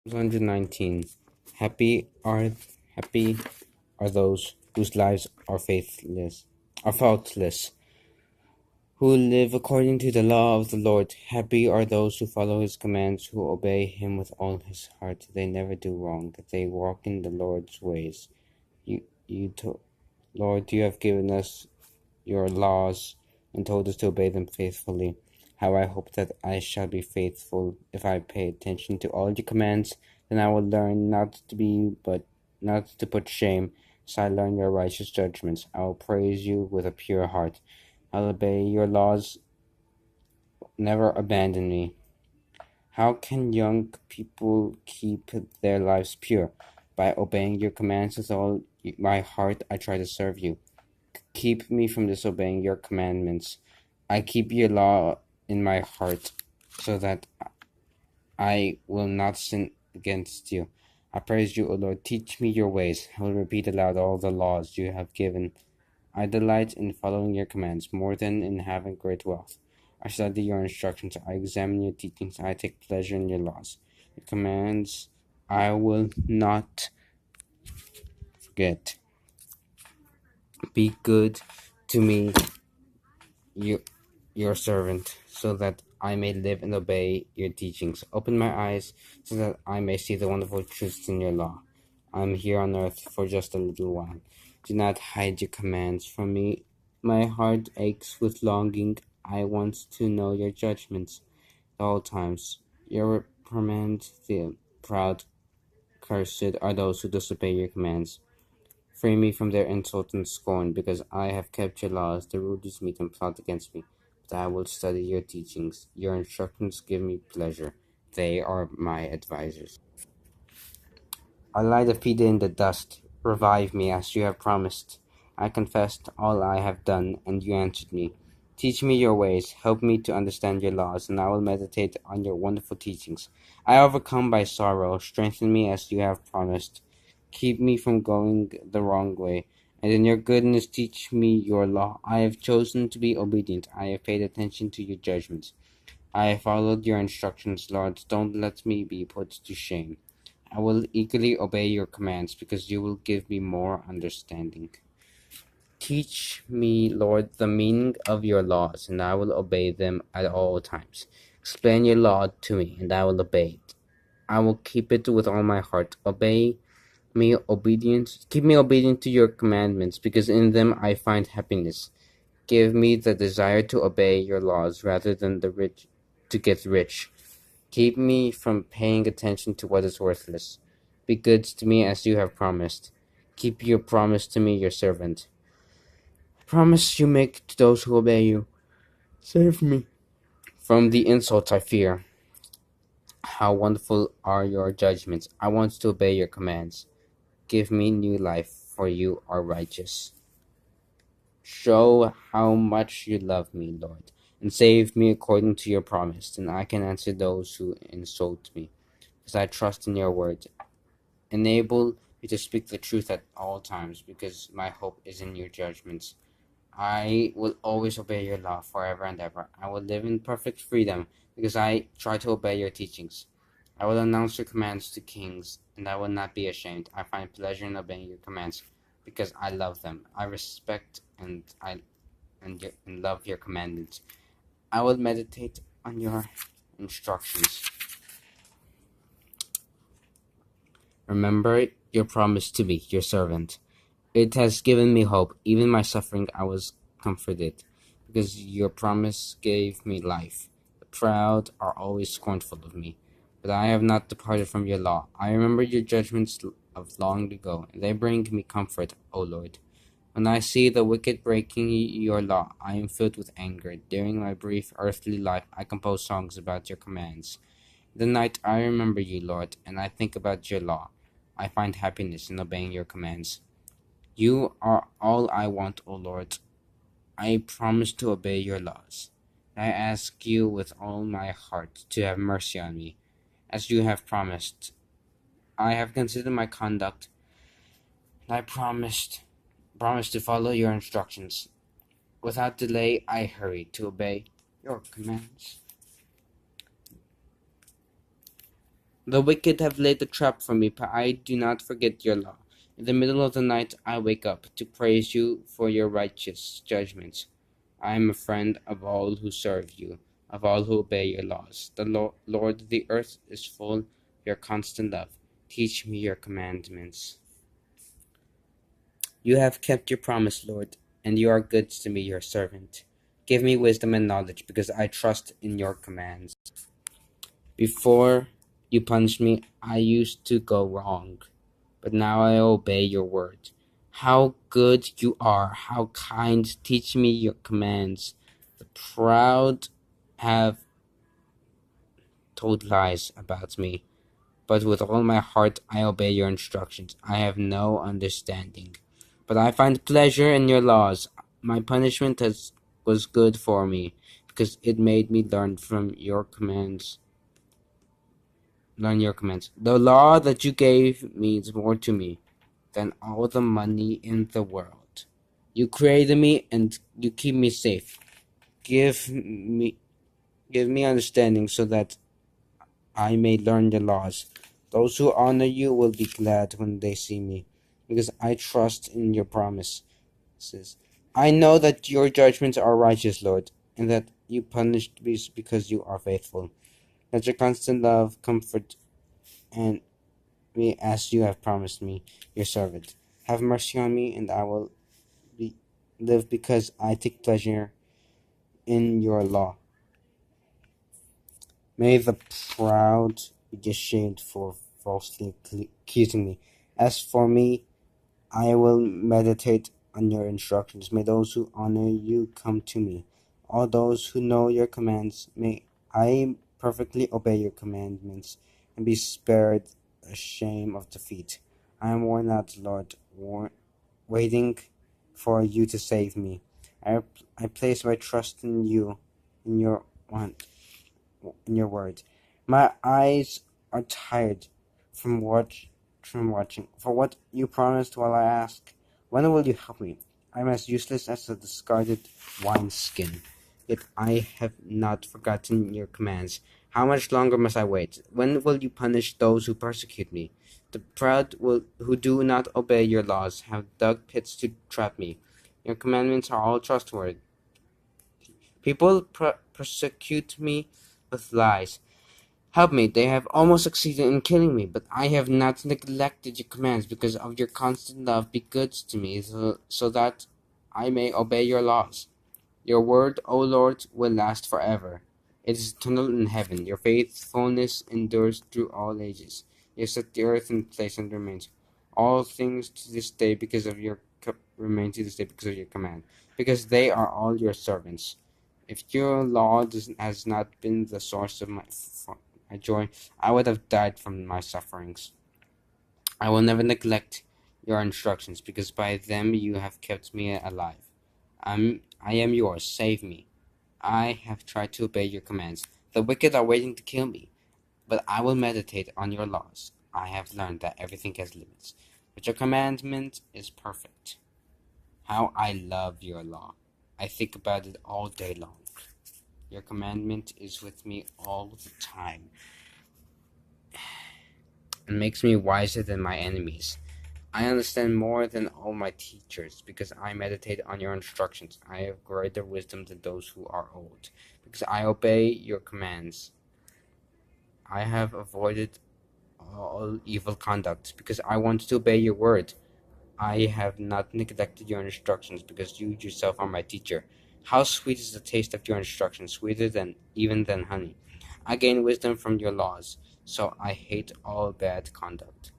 119. Happy are those whose lives are faultless, who live according to the law of the Lord. Happy are those who follow his commands, who obey him with all his heart. They never do wrong, they walk in the Lord's ways. Lord, you have given us your laws and told us to obey them faithfully. How I hope that I shall be faithful if I pay attention to all your commands. Then I will learn not to put shame, so I learn your righteous judgments. I will praise you with a pure heart. I'll obey your laws, never abandon me. How can young people keep their lives pure? By obeying your commands with all my heart, I try to serve you. Keep me from disobeying your commandments. I keep your law in my heart so that I will not sin against you. I praise you, O Lord. Teach me your ways. I will repeat aloud all the laws you have given. I delight in following your commands more than in having great wealth. I study your instructions. I examine your teachings. I take pleasure in your laws. Your commands I will not forget. Be good to me, your servant, so that I may live and obey your teachings. Open my eyes so that I may see the wonderful truths in your law. I am here on earth for just a little while. Do not hide your commands from me. My heart aches with longing. I want to know your judgments at all times. Your reprimand the proud. Cursed are those who disobey your commands. Free me from their insult and scorn, because I have kept your laws. The rulers meet and plot against me, but I will study your teachings. Your instructions give me pleasure. They are my advisers. I lie defeated in the dust. Revive me as you have promised. I confessed all I have done, and you answered me. Teach me your ways. Help me to understand your laws, and I will meditate on your wonderful teachings. I overcome by sorrow. Strengthen me as you have promised. Keep me from going the wrong way, and in your goodness teach me your law. I have chosen to be obedient. I have paid attention to your judgments. I have followed your instructions, Lord. Don't let me be put to shame. I will eagerly obey your commands, because you will give me more understanding. Teach me, Lord, the meaning of your laws, and I will obey them at all times. Explain your law to me, and I will obey it. I will keep it with all my heart. Keep me obedient to your commandments, because in them I find happiness. Give me the desire to obey your laws rather than to get rich. Keep me from paying attention to what is worthless. Be good to me as you have promised. Keep your promise to me, your servant. Promise you make to those who obey you. Save me from the insults I fear. How wonderful are your judgments. I want to obey your commands. Give me new life, for you are righteous. Show how much you love me, Lord, and save me according to your promise, and I can answer those who insult me, because I trust in your word. Enable me to speak the truth at all times, because my hope is in your judgments. I will always obey your law forever and ever. I will live in perfect freedom, because I try to obey your teachings. I will announce your commands to kings, and I will not be ashamed. I find pleasure in obeying your commands, because I love them. I respect and love your commandments. I will meditate on your instructions. Remember your promise to me, your servant. It has given me hope. Even my suffering I was comforted, because your promise gave me life. The proud are always scornful of me, but I have not departed from your law. I remember your judgments of long ago, and they bring me comfort, O Lord. When I see the wicked breaking your law, I am filled with anger. During my brief earthly life, I compose songs about your commands. In the night I remember you, Lord, and I think about your law. I find happiness in obeying your commands. You are all I want, O Lord. I promise to obey your laws. I ask you with all my heart to have mercy on me, as you have promised. I have considered my conduct, and I promised to follow your instructions. Without delay, I hurry to obey your commands. The wicked have laid a trap for me, but I do not forget your law. In the middle of the night I wake up to praise you for your righteous judgments. I am a friend of all who serve you, of all who obey your laws. The Lord, the earth is full of your constant love. Teach me your commandments. You have kept your promise, Lord, and you are good to me, your servant. Give me wisdom and knowledge, because I trust in your commands. Before you punished me, I used to go wrong, but now I obey your word. How good you are, how kind, teach me your commands. The proud have told lies about me, but with all my heart I obey your instructions. I have no understanding, but I find pleasure in your laws. My punishment was good for me, because it made me learn your commands. The law that you gave means more to me than all the money in the world. You created me and you keep me safe. Give me give me understanding so that I may learn the laws. Those who honor you will be glad when they see me, because I trust in your promises. I know that your judgments are righteous, Lord, and that you punish me because you are faithful. Let your constant love comfort and me as you have promised me, your servant. Have mercy on me, and I will be, live because I take pleasure in your law. May the proud be ashamed for falsely accusing me. As for me, I will meditate on your instructions. May those who honor you come to me. All those who know your commands, may I perfectly obey your commandments and be spared the shame of defeat. I am worn out, Lord, waiting for you to save me. I place my trust in you, in your want, in your word. My eyes are tired from watching. For what you promised while I ask, when will you help me? I am as useless as a discarded wineskin. Yet I have not forgotten your commands. How much longer must I wait? When will you punish those who persecute me? The proud who do not obey your laws have dug pits to trap me. Your commandments are all trustworthy. People persecute me with lies. Help me, they have almost succeeded in killing me, but I have not neglected your commands because of your constant love. Be good to me, so that I may obey your laws. Your word, O Lord, will last forever. It is eternal in heaven. Your faithfulness endures through all ages. You set the earth in place and remains. All things to this day because of your remain to this day because of your command, because they are all your servants. If your law has not been the source of my joy, I would have died from my sufferings. I will never neglect your instructions, because by them you have kept me alive. I am yours, save me. I have tried to obey your commands. The wicked are waiting to kill me, but I will meditate on your laws. I have learned that everything has limits, but your commandment is perfect. How I love your law. I think about it all day long. Your commandment is with me all the time and makes me wiser than my enemies. I understand more than all my teachers, because I meditate on your instructions. I have greater wisdom than those who are old, because I obey your commands. I have avoided all evil conduct, because I want to obey your word. I have not neglected your instructions, because you yourself are my teacher. How sweet is the taste of your instructions, sweeter than even than honey. I gain wisdom from your laws, so I hate all bad conduct.